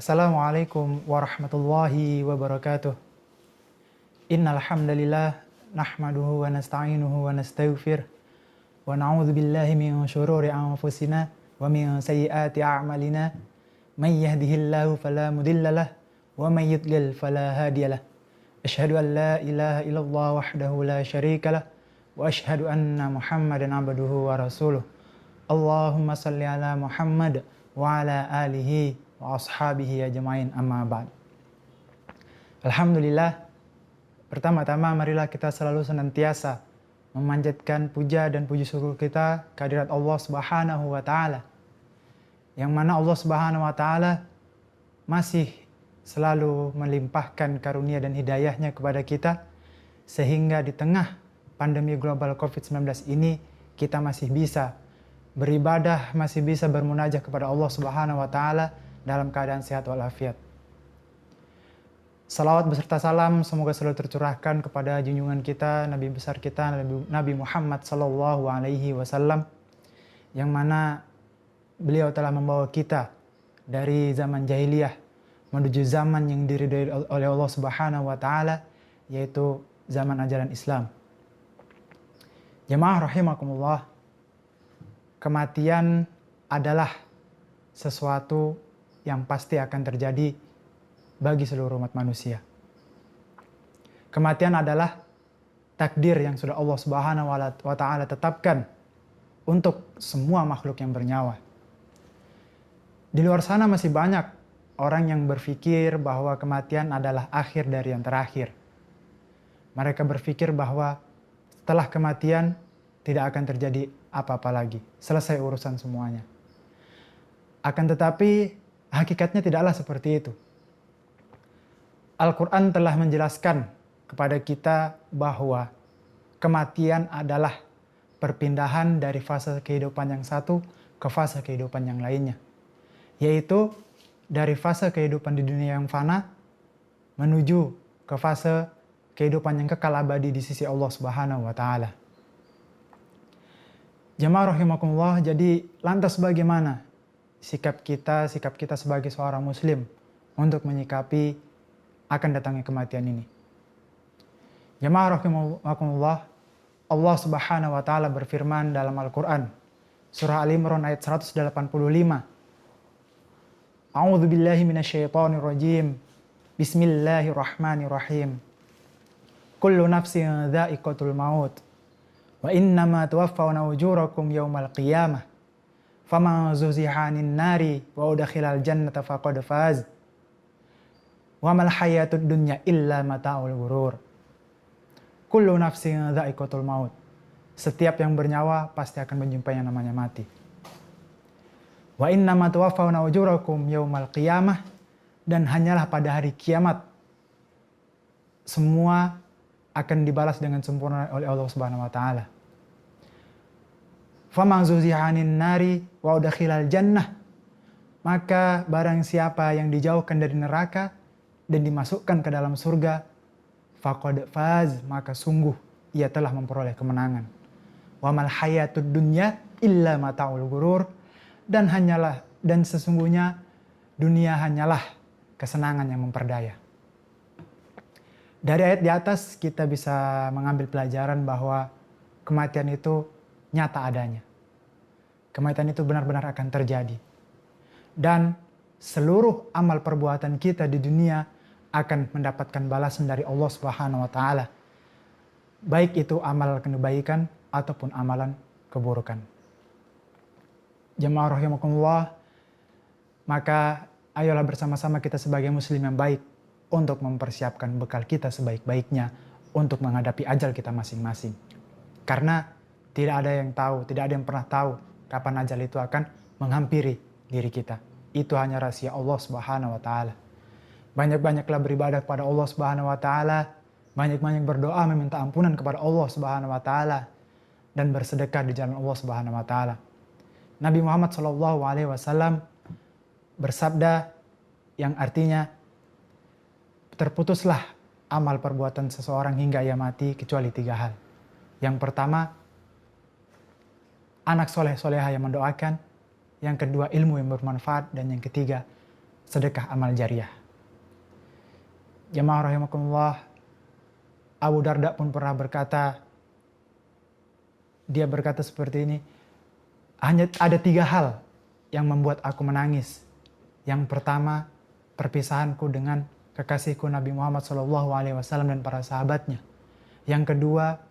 Assalamualaikum warahmatullahi wabarakatuh. Innal hamdalillah nahmaduhu wa nasta'inuhu wa nastaghfir wa na'udzu billahi min syururi anfusina wa min sayyiati a'malina. May yahdihillahu fala mudhillalah wa may yudlil fala hadiyalah. Asyhadu an la ilaha illallah wahdahu la syarikalah wa asyhadu anna Muhammadan abduhu wa rasuluh. Allahumma salli ala Muhammad wa ala alihi wa ashabihi ajmain, amma ba'd. Alhamdulillah, pertama-tama marilah kita selalu senantiasa memanjatkan puja dan puji syukur kita kehadirat Allah Subhanahu wa taala. Yang mana Allah Subhanahu wa taala masih selalu melimpahkan karunia dan hidayahnya kepada kita, sehingga di tengah pandemi global COVID-19 ini kita masih bisa beribadah, masih bisa bermunajat kepada Allah Subhanahu wa taala dalam keadaan sehat walafiat. Salawat beserta salam semoga selalu tercurahkan kepada junjungan kita, Nabi besar kita, Nabi Muhammad sallallahu alaihi wasallam, yang mana beliau telah membawa kita dari zaman jahiliyah menuju zaman yang diridhoi oleh Allah Subhanahu wa taala, yaitu zaman ajaran Islam. Jemaah rahimakumullah, kematian adalah sesuatu yang pasti akan terjadi bagi seluruh umat manusia. Kematian adalah takdir yang sudah Allah Subhanahu wa taala tetapkan untuk semua makhluk yang bernyawa. Di luar sana masih banyak orang yang berpikir bahwa kematian adalah akhir dari yang terakhir. Mereka berpikir bahwa setelah kematian tidak akan terjadi apa-apa lagi, selesai urusan semuanya. Akan tetapi hakikatnya tidaklah seperti itu. Al-Quran telah menjelaskan kepada kita bahwa kematian adalah perpindahan dari fase kehidupan yang satu ke fase kehidupan yang lainnya. Yaitu dari fase kehidupan di dunia yang fana menuju ke fase kehidupan yang kekal abadi di sisi Allah Subhanahu wa taala. Jemaah rahimakumullah, jadi lantas bagaimana sikap kita sebagai seorang muslim untuk menyikapi akan datangnya kematian ini? Jemaah rahimakumullah, Allah Subhanahu wa taala berfirman dalam Al-Qur'an surah Al-Imran ayat 185. A'udzu billahi minasyaitonir rajim. Bismillahirrahmanirrahim. Kullu nafsin dha'iqatul maut wa innama tuwaffawna ujurakum yaumal qiyamah. Faman zuhziha 'anil nari wa udkhilal jannata faqad faz. Wa mal hayatud dunya illa mata'ul ghurur. Kullu nafsin dha'iqatul maut. Setiap yang bernyawa pasti akan menjumpai yang namanya mati. Wa innama tuwaffawna ujurakum yaumal qiyamah, dan hanyalah pada hari kiamat semua akan dibalas dengan sempurna oleh Allah Subhanahu wa taala. Faman zuhziha 'anil nari wa udkhilal jannah, maka barang siapa yang dijauhkan dari neraka dan dimasukkan ke dalam surga, faqad faz, maka sungguh ia telah memperoleh kemenangan. Wa mal hayatud dunya illa mata'ul ghurur, dan sesungguhnya dunia hanyalah kesenangan yang memperdaya. Dari ayat di atas kita bisa mengambil pelajaran bahwa kematian itu nyata adanya. Kematian itu benar-benar akan terjadi. Dan seluruh amal perbuatan kita di dunia akan mendapatkan balasan dari Allah Subhanahu wa taala. Baik itu amal kebaikan ataupun amalan keburukan. Jemaah rahimakumullah, maka ayolah bersama-sama kita sebagai muslim yang baik untuk mempersiapkan bekal kita sebaik-baiknya untuk menghadapi ajal kita masing-masing. Karena tidak ada yang tahu, tidak ada yang pernah tahu kapan ajal itu akan menghampiri diri kita. Itu hanya rahasia Allah Subhanahu wa taala. Banyak-banyaklah beribadah kepada Allah Subhanahu wa taala, banyak-banyak berdoa meminta ampunan kepada Allah Subhanahu wa taala, dan bersedekah di jalan Allah Subhanahu wa taala. Nabi Muhammad SAW bersabda yang artinya, terputuslah amal perbuatan seseorang hingga ia mati kecuali 3 hal. Yang pertama, anak soleh-soleha yang mendoakan. Yang kedua, ilmu yang bermanfaat. Dan yang ketiga, sedekah amal jariah. Jamaah rahimakumullah, Abu Darda pun pernah berkata, dia berkata seperti ini, hanya ada 3 hal yang membuat aku menangis. Yang pertama, perpisahanku dengan kekasihku Nabi Muhammad SAW dan para sahabatnya. Yang kedua,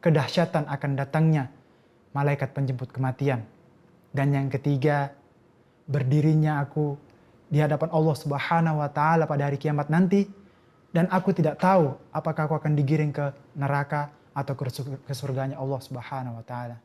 kedahsyatan akan datangnya malaikat penjemput kematian. Dan yang ketiga, berdirinya aku di hadapan Allah Subhanahu wa taala pada hari kiamat nanti, dan aku tidak tahu apakah aku akan digiring ke neraka atau ke surganya Allah Subhanahu wa taala.